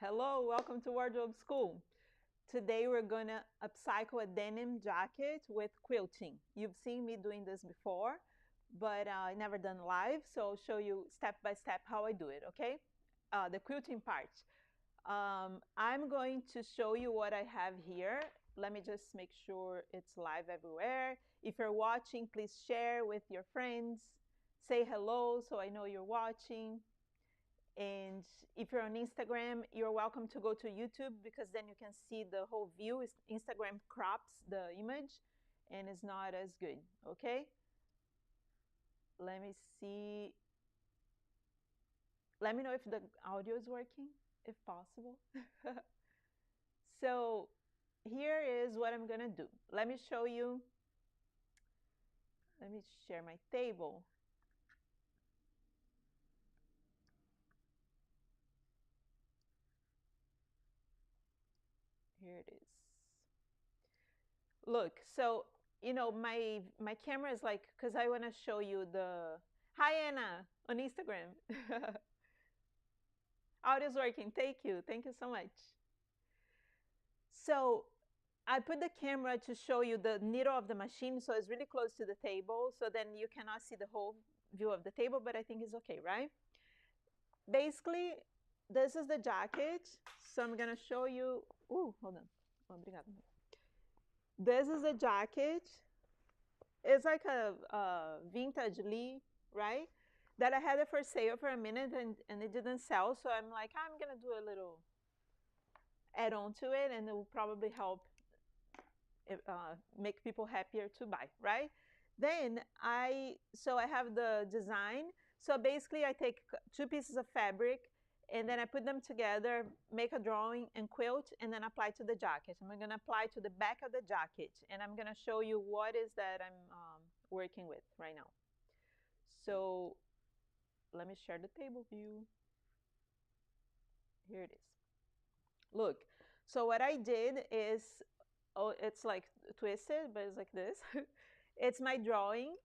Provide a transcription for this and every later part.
Hello, welcome to Wardrobe School. Today we're gonna upcycle a denim jacket with quilting. You've seen me doing this before, but I never done live, so I'll show you step by step how I do it, okay? The quilting part. I'm going to show you what I have here. Let me just make sure it's live everywhere. If you're watching, please share with your friends. Say hello so I know you're watching. And if you're on Instagram, you're welcome to go to YouTube because then you can see the whole view. Instagram crops the image and it's not as good, okay? Let me see. Let me know if the audio is working, if possible. So here is what I'm gonna do. Let me show you. Let me share my table. Here it is. Look, so my camera is like because I want to show you the hi Anna on Instagram. Audio's working. Thank you so much. So I put the camera to show you the needle of the machine, so it's really close to the table, so then you cannot see the whole view of the table, but I think it's okay, right? Basically, this is the jacket. So I'm gonna show you. Ooh, hold on. Oh, obrigada. This is the jacket. It's like a vintage Lee, right? That I had it for sale for a minute and it didn't sell. So I'm like, I'm going to do a little add on to it and it will probably help make people happier to buy, right? So I have the design. So basically I take two pieces of fabric and then I put them together, make a drawing and quilt, and then apply to the jacket. I'm going to apply to the back of the jacket, and I'm going to show you what is that I'm working with right now. So let me share the table view. Here it is. Look, so what I did is, oh, it's like twisted, but it's like this. It's my drawing.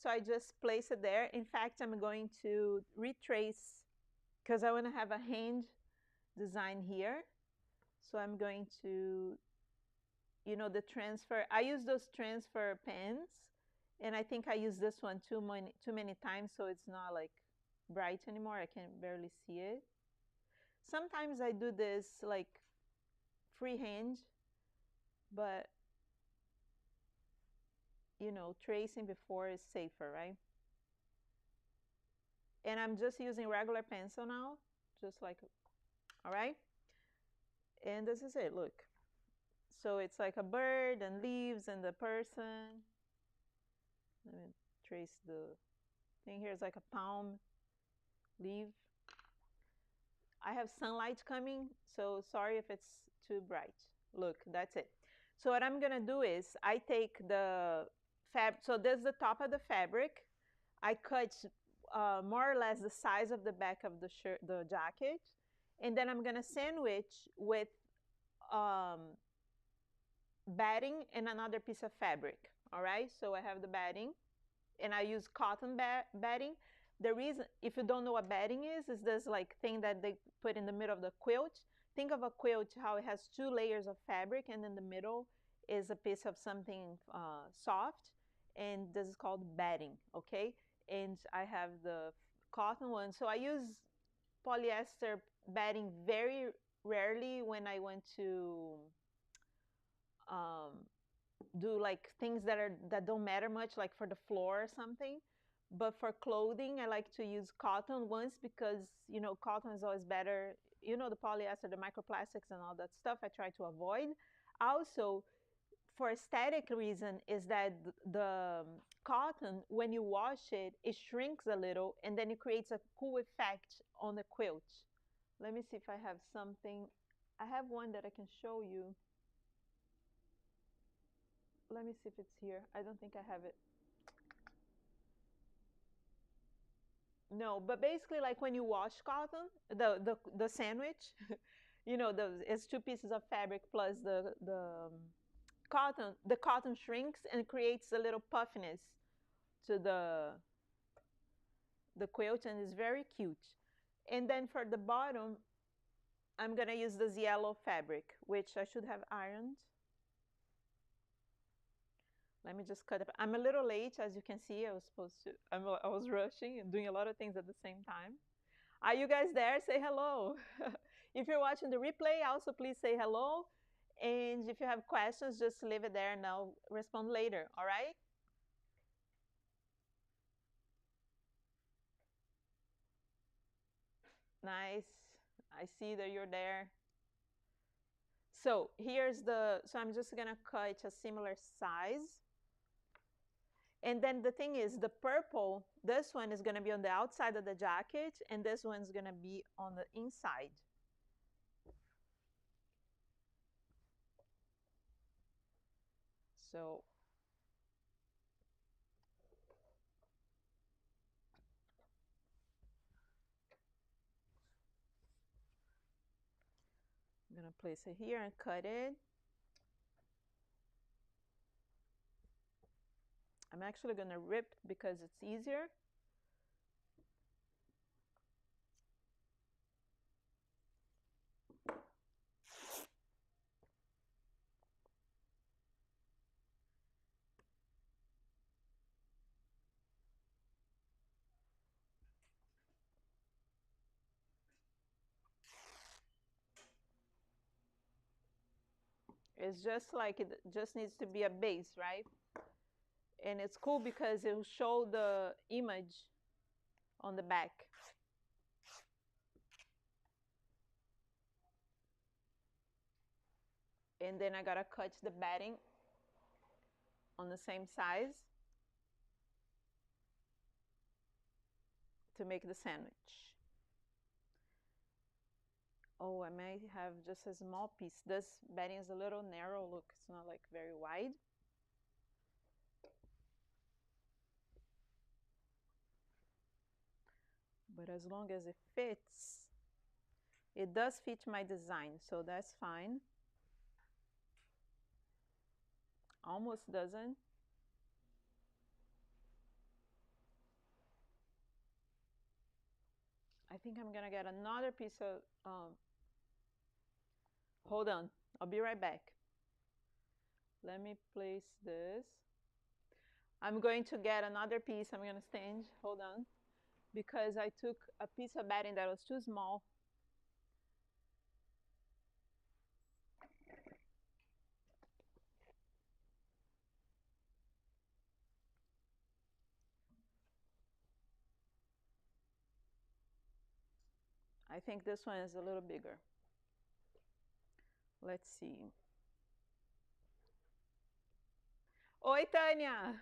So I just place it there. In fact, I'm going to retrace because I want to have a hand design here. So I'm going to, the transfer. I use those transfer pens, and I think I use this one too many times, so it's not like bright anymore. I can barely see it. Sometimes I do this like freehand, but tracing before is safer, right? And I'm just using regular pencil now, just like, all right? And this is it, look. So it's like a bird and leaves and the person. Let me trace the thing here. It's like a palm leaf. I have sunlight coming, so sorry if it's too bright. Look, that's it. So what I'm gonna do is I take the so there's the top of the fabric. I cut more or less the size of the back of the shirt, the jacket, and then I'm gonna sandwich with um, batting and another piece of fabric. All right, so I have the batting, and I use cotton batting. The reason, if you don't know what batting is this like thing that they put in the middle of the quilt. Think of a quilt, how it has two layers of fabric, and in the middle is a piece of something soft, and this is called batting, okay? And I have the cotton one. So I use polyester batting very rarely when I want to um, do like things that don't matter much, like for the floor or something. But for clothing, I like to use cotton ones because cotton is always better. The polyester, the microplastics, and all that stuff. I try to avoid. Also, for aesthetic reason, is that the cotton, when you wash it, it shrinks a little, and then it creates a cool effect on the quilt. Let me see if I have something. I have one that I can show you. Let me see if it's here. I don't think I have it. No, but basically, like when you wash cotton, the sandwich, it's two pieces of fabric plus the cotton. The cotton shrinks and creates a little puffiness to the quilt, and it's very cute. And then for the bottom, I'm gonna use this yellow fabric, which I should have ironed. Let me just cut it. I'm a little late, as you can see. I was rushing and doing a lot of things at the same time. Are you guys there? Say hello. If you're watching the replay, also please say hello. And if you have questions, just leave it there and I'll respond later, all right? Nice. I see that you're there. So I'm just gonna cut a similar size. And then the thing is, the purple, this one is gonna be on the outside of the jacket, and this one's gonna be on the inside. So I'm gonna place it here and cut it. I'm actually gonna rip because it's easier. It's just like it just needs to be a base, right? And it's cool because it will show the image on the back. And then I gotta cut the batting on the same size to make the sandwich. Oh, I may have just a small piece. This batting is a little narrow. Look, it's not like very wide. But as long as it fits, it does fit my design, so that's fine. Almost doesn't. I think I'm gonna get another piece of, hold on, I'll be right back. Let me place this. I'm going to get another piece. I'm gonna stand, hold on, because I took a piece of batting that was too small. I think this one is a little bigger. Let's see. Oi, Tanya!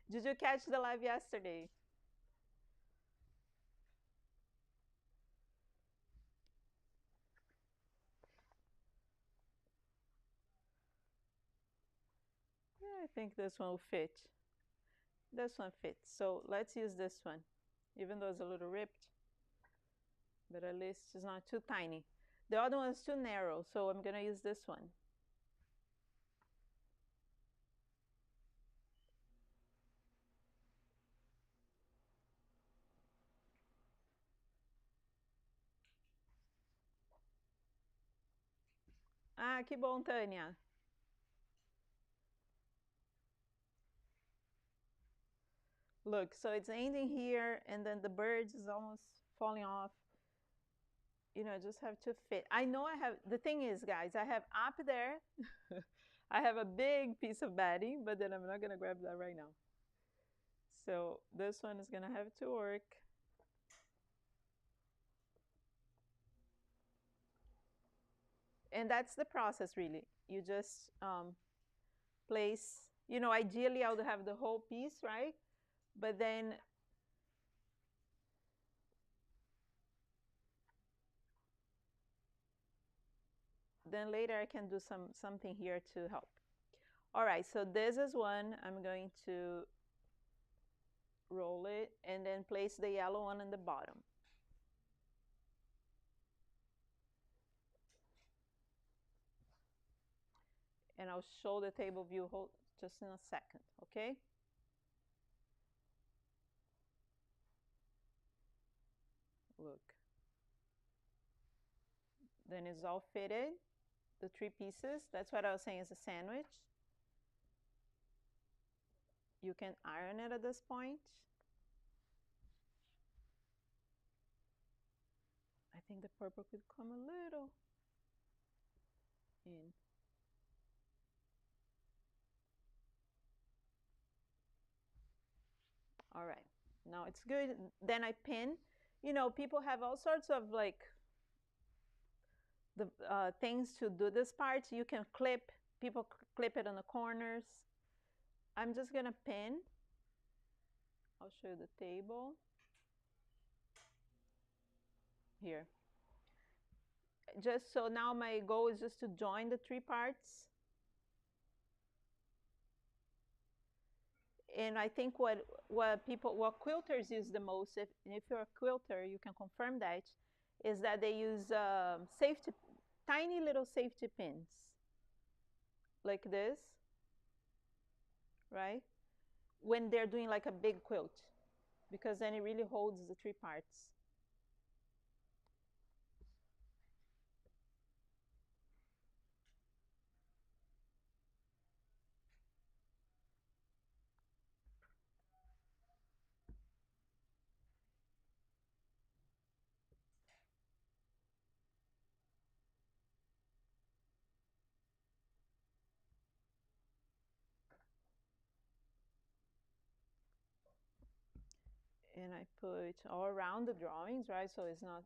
Did you catch the live yesterday? Yeah, I think this one will fit. This one fits. So let's use this one, even though it's a little ripped, but at least it's not too tiny. The other one is too narrow, so I'm gonna use this one. Ah, que bom, Tânia. Look, so it's ending here, and then the birds is almost falling off. You know, I just have to fit. I know I have, the thing is, guys, I have up there, I have a big piece of batting, but then I'm not gonna grab that right now. So this one is gonna have to work. And that's the process, really. You just place, you know, ideally I would have the whole piece, right? But then later I can do something here to help. All right, so this is one. I'm going to roll it and then place the yellow one on the bottom. And I'll show the table view just in a second, okay? Look. Then it's all fitted, the three pieces. That's what I was saying is a sandwich. You can iron it at this point. I think the purple could come a little in. All right, now it's good. Then I pin. You know, people have all sorts of like the things to do this part. You can clip, people clip it on the corners. I'm just gonna pin. I'll show you the table here. Just so now my goal is just to join the three parts. And I think what quilters use the most, if you're a quilter, you can confirm that, is that they use tiny little safety pins, like this, right? When they're doing like a big quilt, because then it really holds the three parts. And I put all around the drawings, right? So it's not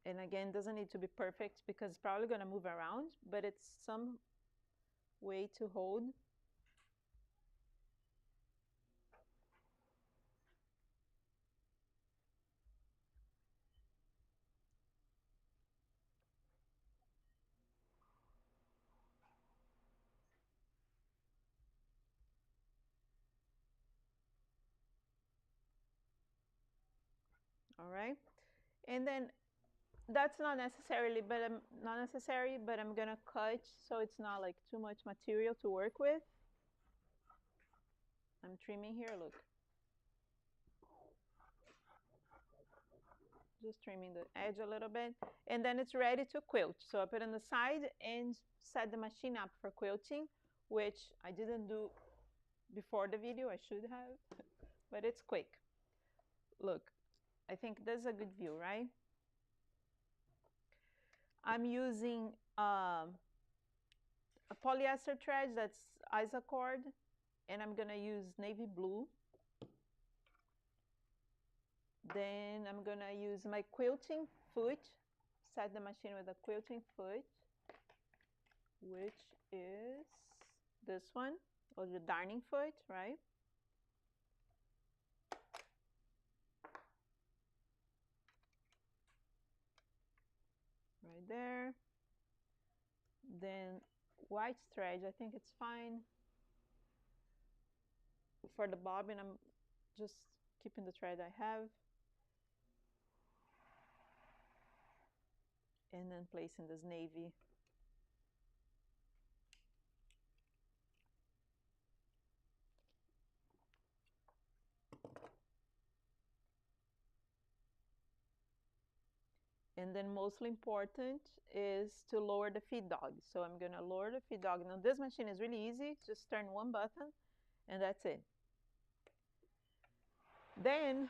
and again, doesn't need to be perfect because it's probably going to move around, but it's some way to hold. All right. And then that's not necessarily, but not necessary, but I'm gonna cut so it's not like too much material to work with. I'm trimming here, look. Just trimming the edge a little bit. And then it's ready to quilt. So I put it on the side and set the machine up for quilting, which I didn't do before the video. I should have, but it's quick. Look, I think this is a good view, right? I'm using a polyester thread that's isocord, and I'm gonna use navy blue. Then I'm gonna use my quilting foot, set the machine with a quilting foot, which is this one, or the darning foot, right? Right there. Then white thread, I think it's fine. For the bobbin, I'm just keeping the thread I have. And then placing this navy. And then mostly important is to lower the feed dog. So I'm gonna lower the feed dog. Now this machine is really easy. Just turn one button and that's it. Then,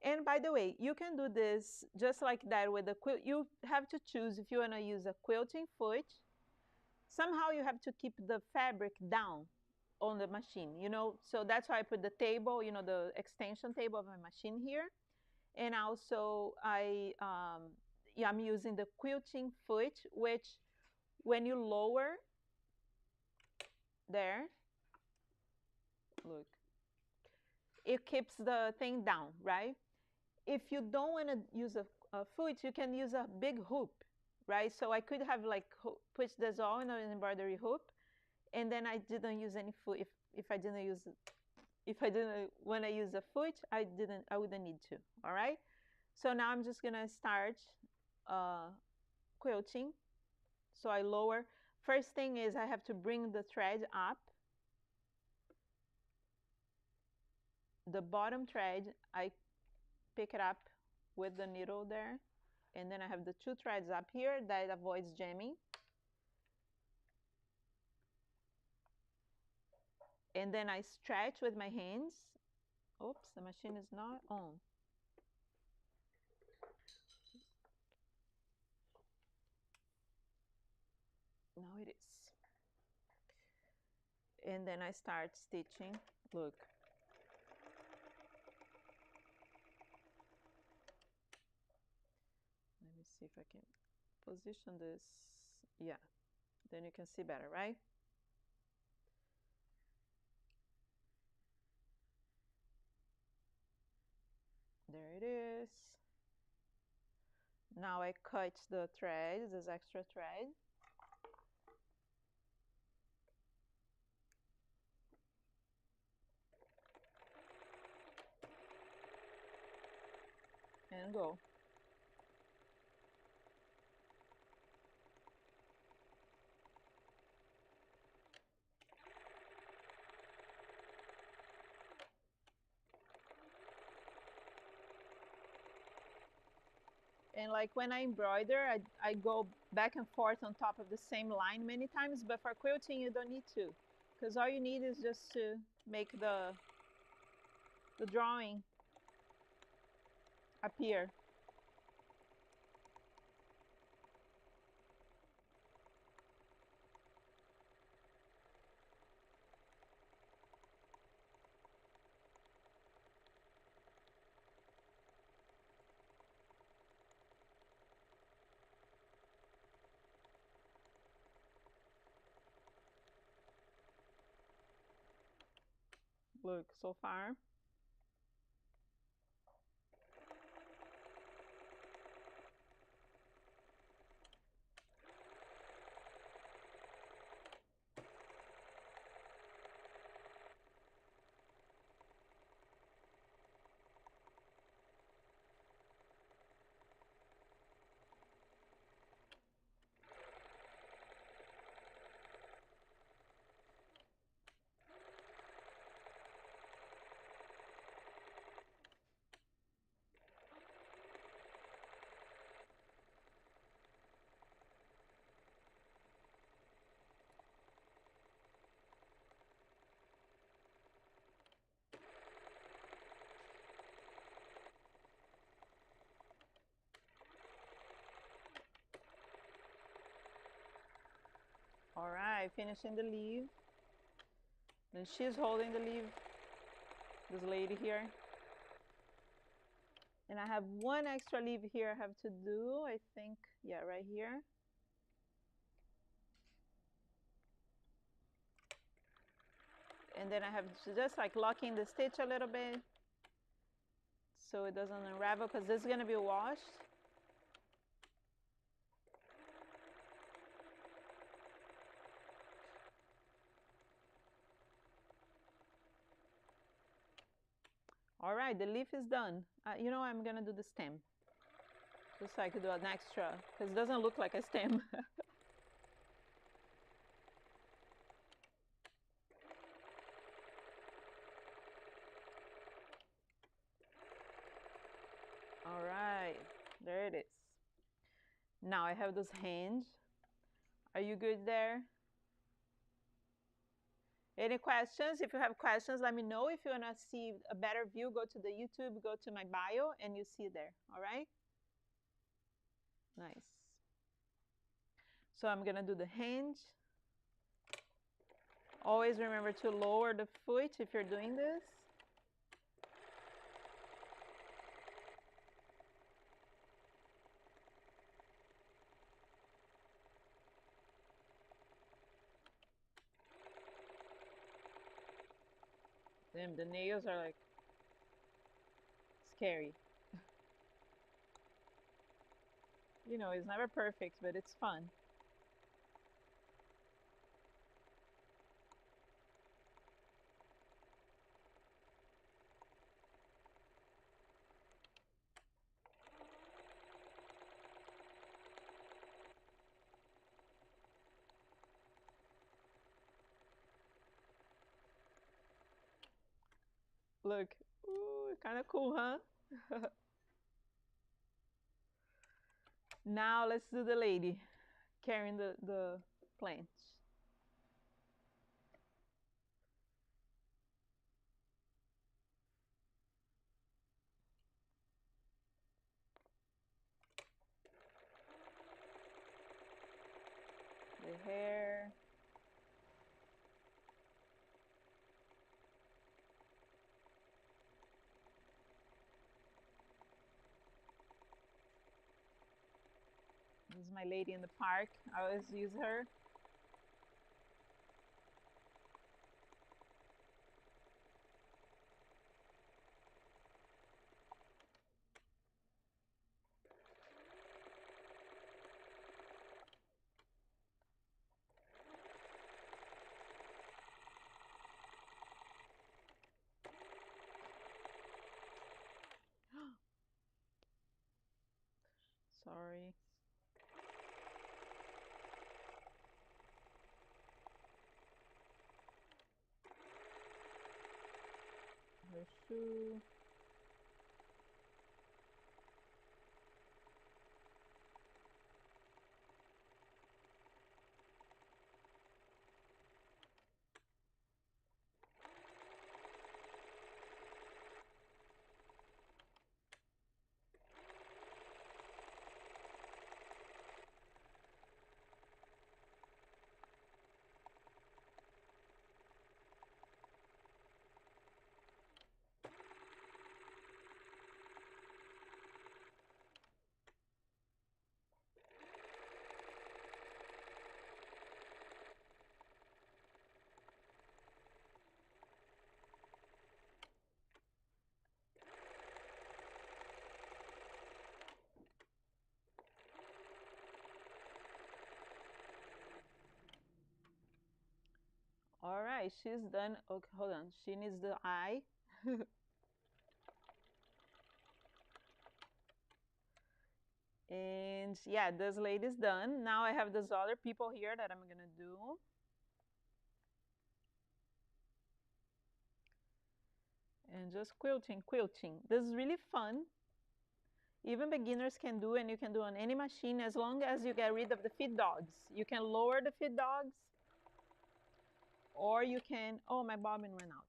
and by the way, you can do this just like that with the quilt. You have to choose if you wanna use a quilting foot. Somehow you have to keep the fabric down on the machine, you know? So that's why I put the table, you know, the extension table of my machine here. And also I'm using the quilting foot, which when you lower there, look, it keeps the thing down, right? If you don't want to use a foot, you can use a big hoop, right? So I could have like put this all in an embroidery hoop, and then I didn't use any foot. If I didn't use, if I didn't want to use a foot, I wouldn't need to. All right. So now I'm just gonna start quilting. So I lower. First thing is I have to bring the thread up. The bottom thread, I pick it up with the needle there. And then I have the two threads up here that avoids jamming. And then I stretch with my hands. Oops, the machine is not on. Now it is. And then I start stitching. Look. Let me see if I can position this. Yeah, then you can see better, right? There it is. Now I cut the threads, this extra thread. And go. And like when I embroider, I go back and forth on top of the same line many times, but for quilting you don't need to, because all you need is just to make the drawing appear. Look, so far. All right, finishing the leaf. And she's holding the leaf, this lady here. And I have one extra leaf here I have to do, I think, yeah, right here. And then I have to just like locking the stitch a little bit so it doesn't unravel, because this is going to be washed. All right, the leaf is done. You know, I'm going to do the stem. Just so I could do an extra, because it doesn't look like a stem. All right, there it is. Now I have those hands. Are you good there? Any questions? If you have questions, let me know. If you want to see a better view, go to the YouTube, go to my bio, and you see there. All right? Nice. So I'm going to do the hinge. Always remember to lower the foot if you're doing this. Damn, the nails are like scary. You know, it's never perfect, but it's fun. Look. Ooh, kind of cool, huh? Now let's do the lady carrying the plant. The hair. This is my lady in the park. I always use her. Sorry. Her shoe. All right, she's done. Okay, hold on. She needs the eye. And yeah, this lady's done. Now I have these other people here that I'm gonna do. And just quilting, quilting. This is really fun. Even beginners can do, and you can do on any machine as long as you get rid of the feed dogs. You can lower the feed dogs, or you can, oh, my bobbin went out.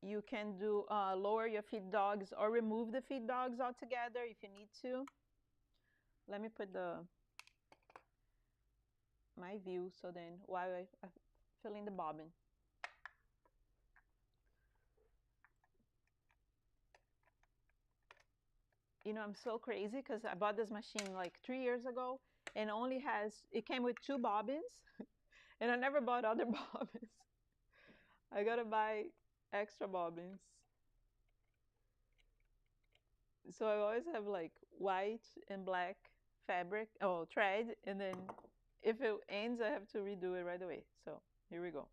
You can do lower your feed dogs or remove the feed dogs altogether if you need to. Let me put my view so then while I fill in the bobbin. You know, I'm so crazy because I bought this machine like 3 years ago and it came with 2 bobbins and I never bought other bobbins. I gotta buy extra bobbins. So I always have like white and black fabric, oh, thread, and then if it ends, I have to redo it right away. So here we go.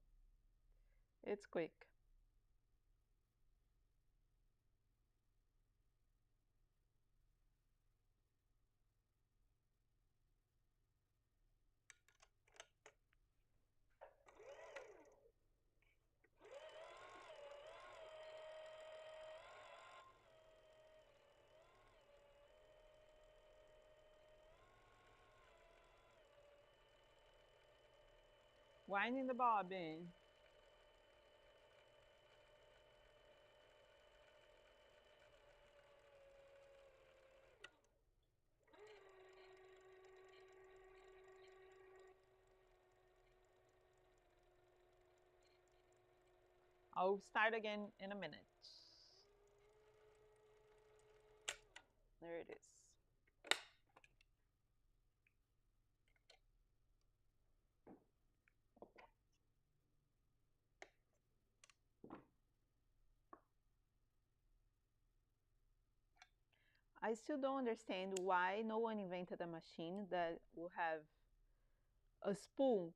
It's quick. Winding the bobbin. I'll start again in a minute. There it is. I still don't understand why no one invented a machine that will have a spool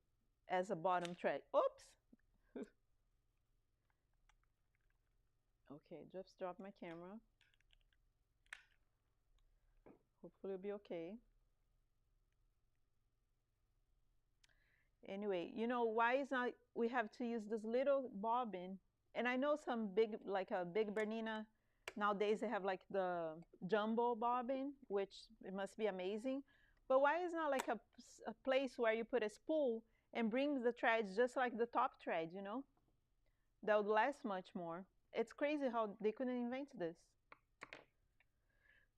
as a bottom thread. Oops! Okay, just dropped my camera. Hopefully it'll be okay. Anyway, you know why is not we have to use this little bobbin? And I know some big, like a big Bernina, nowadays they have like the jumbo bobbin, which it must be amazing. But why is not like a place where you put a spool and brings the threads just like the top thread, you know? That would last much more. It's crazy how they couldn't invent this.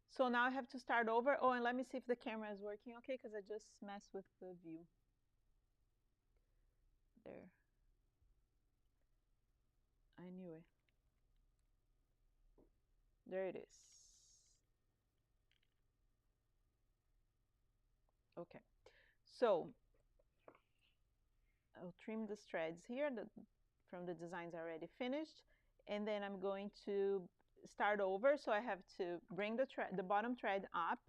So now I have to start over. Oh, and let me see if the camera is working okay, because I just messed with the view. There. I knew it. There it is. Okay. So I'll trim the threads here from the designs already finished. And then I'm going to start over. So I have to bring the bottom thread up.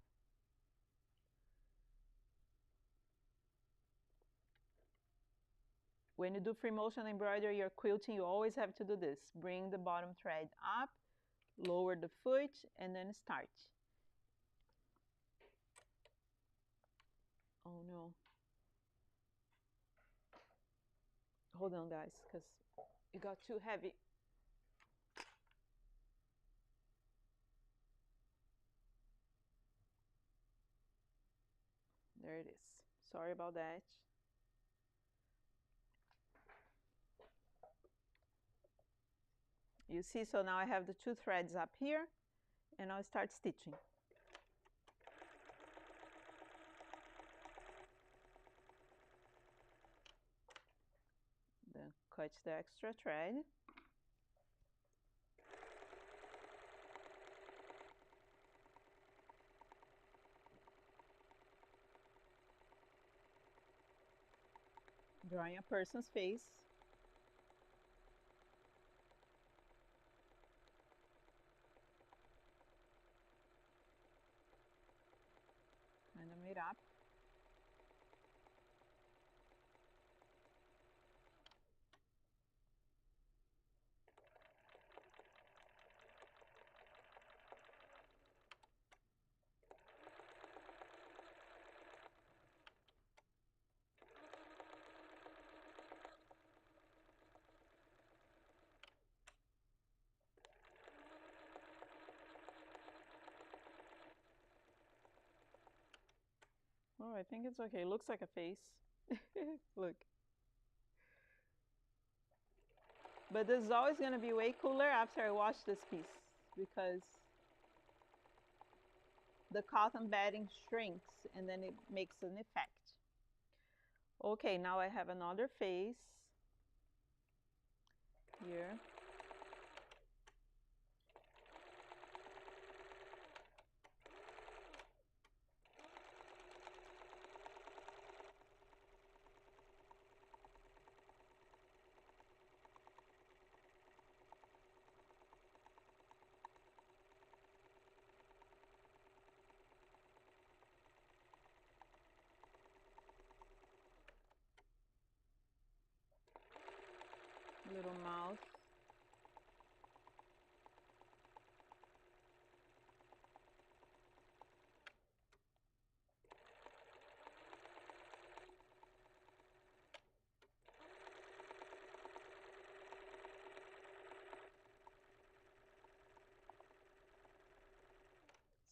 When you do free motion embroidery or quilting, you always have to do this. Bring the bottom thread up, lower the foot, and then start. Oh no. Hold on, guys, because it got too heavy. There it is. Sorry about that. You see, so now I have the two threads up here, and I'll start stitching. Then cut the extra thread. Drawing a person's face. Kind of made up. Oh, I think it's okay. It looks like a face. Look. But this is always going to be way cooler after I wash this piece, because the cotton batting shrinks and then it makes an effect. Okay, now I have another face here. Little mouth.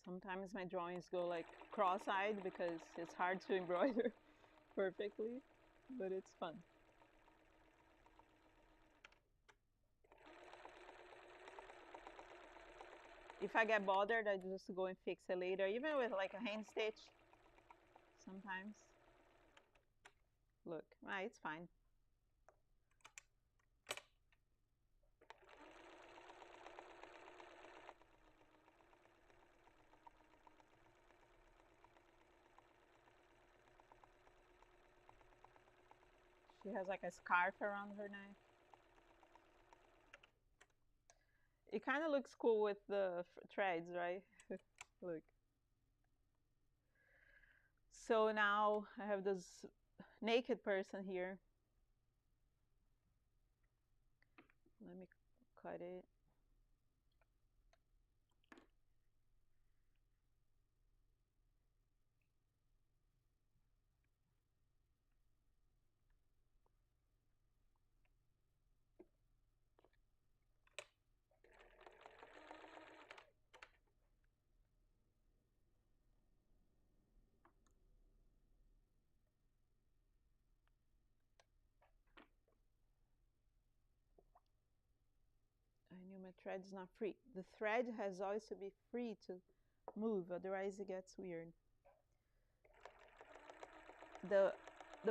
Sometimes my drawings go like cross-eyed because it's hard to embroider perfectly, but it's fun. If I get bothered, I just go and fix it later, even with like a hand stitch sometimes. Look, it's fine. She has like a scarf around her neck. It kind of looks cool with the threads, right? Look. So now I have this naked person here. Let me cut it. My thread is not free. The thread has always to be free to move, otherwise it gets weird. The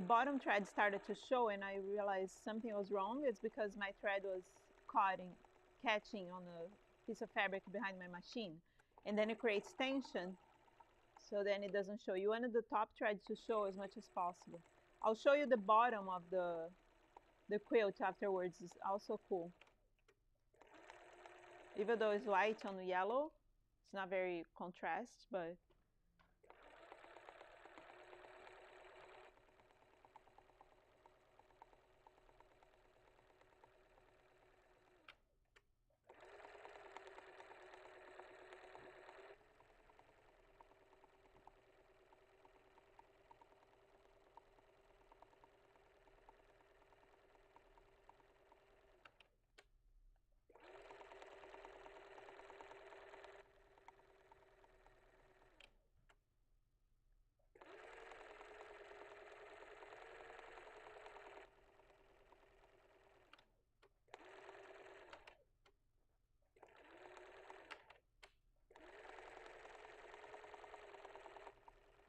bottom thread started to show and I realized something was wrong. It's because my thread was catching on a piece of fabric behind my machine. And then it creates tension, so then it doesn't show. You wanted the top thread to show as much as possible. I'll show you the bottom of the quilt afterwards. It's also cool. Even though it's white on yellow, it's not very contrast, but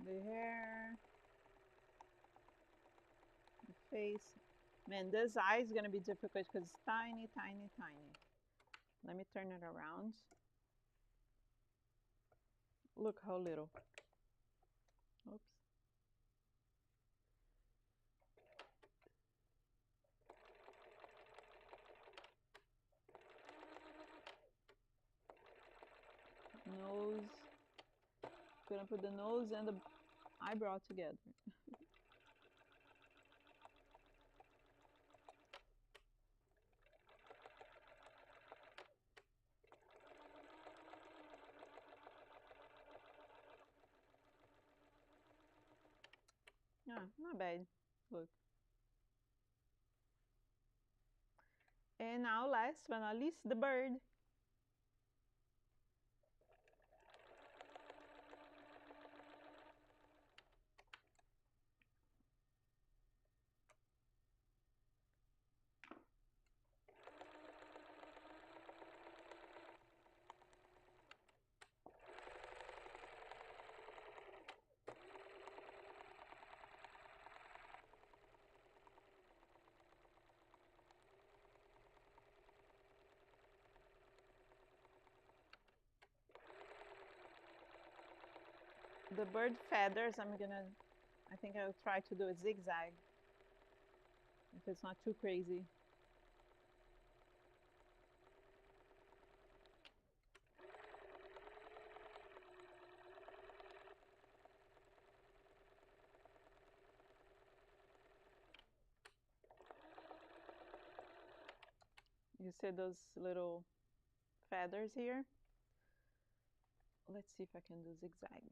the hair, the face. Man, this eye is gonna be difficult because it's tiny, tiny, tiny. Let me turn it around. Look how little. Oops. Nose. Gonna put the nose and the eyebrow together. Yeah, not bad. Look. And now, last but not least, the bird. The bird feathers, I think I'll try to do a zigzag if it's not too crazy. You see those little feathers here? Let's see if I can do zigzag.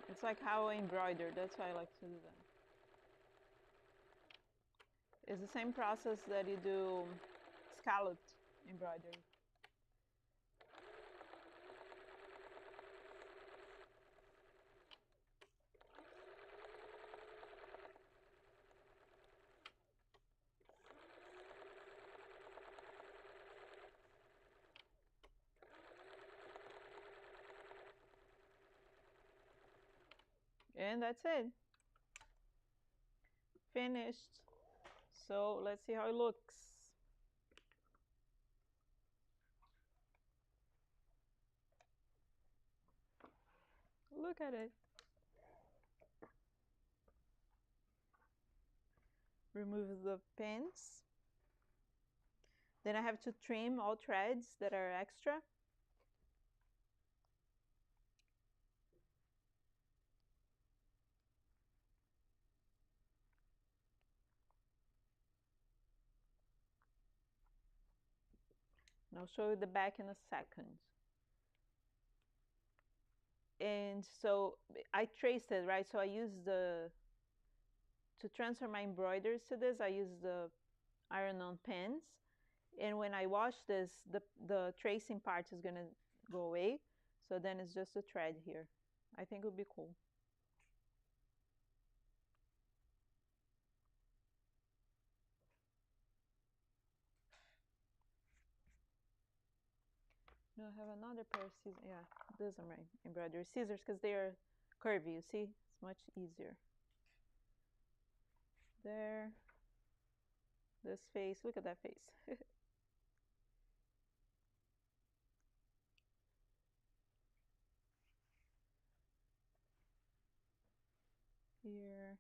It's like how I embroider. That's why I like to do that. It's the same process that you do scalloped embroidery. And that's it. Finished. So let's see how it looks. Look at it. Remove the pins. Then I have to trim all threads that are extra. And I'll show you the back in a second. And so I traced it, right? So I used to transfer my embroideries to this, I used the iron-on pens. And when I wash this, the tracing part is gonna go away. So then it's just a thread here. I think it would be cool. No, I have another pair of scissors. Yeah, those are my embroidery scissors because they are curvy. You see, it's much easier. There, this face. Look at that face. Here.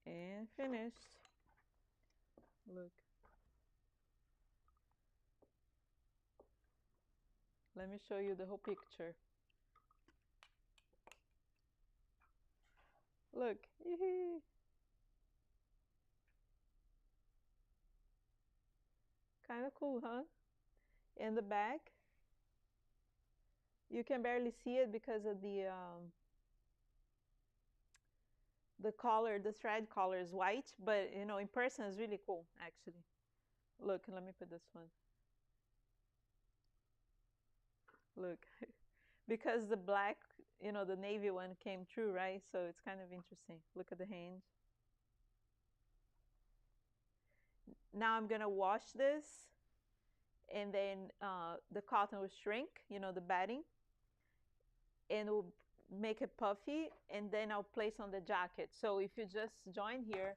And finished. Look. Let me show you the whole picture. Look. Kind of cool, huh? In the back, you can barely see it because of the collar, the thread collar is white, but you know, in person it's really cool actually. Look, let me put this one. Look, because the black, you know, the navy one came true, right? So it's kind of interesting. Look at the hinge. Now I'm gonna wash this, and then the cotton will shrink, you know, the batting, and will make it puffy, and then I'll place on the jacket. So if you just join here,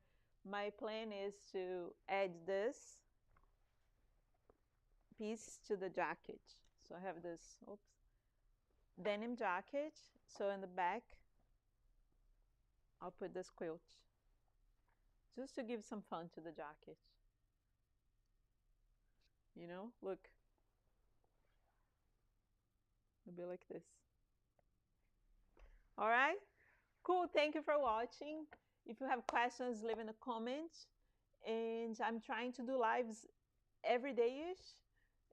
my plan is to add this piece to the jacket. So I have this, oops, denim jacket. So in the back, I'll put this quilt just to give some fun to the jacket. You know, look, it'll be like this. All right, cool. Thank you for watching. If you have questions, leave in the comments. And I'm trying to do lives every day-ish.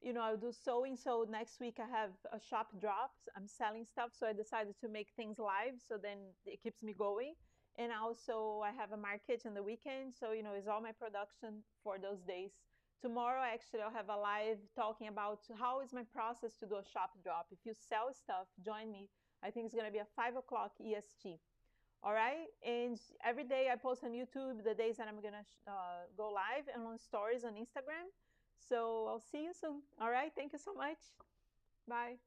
You know, I'll do sewing. So next week I have a shop drop. I'm selling stuff. So I decided to make things live. So then it keeps me going. And also I have a market in the weekend. So, you know, it's all my production for those days. Tomorrow, actually, I'll have a live talking about how is my process to do a shop drop. If you sell stuff, join me. I think it's going to be at 5 o'clock EST. All right. And every day I post on YouTube the days that I'm going to go live and on stories on Instagram. So I'll see you soon. All right. Thank you so much. Bye.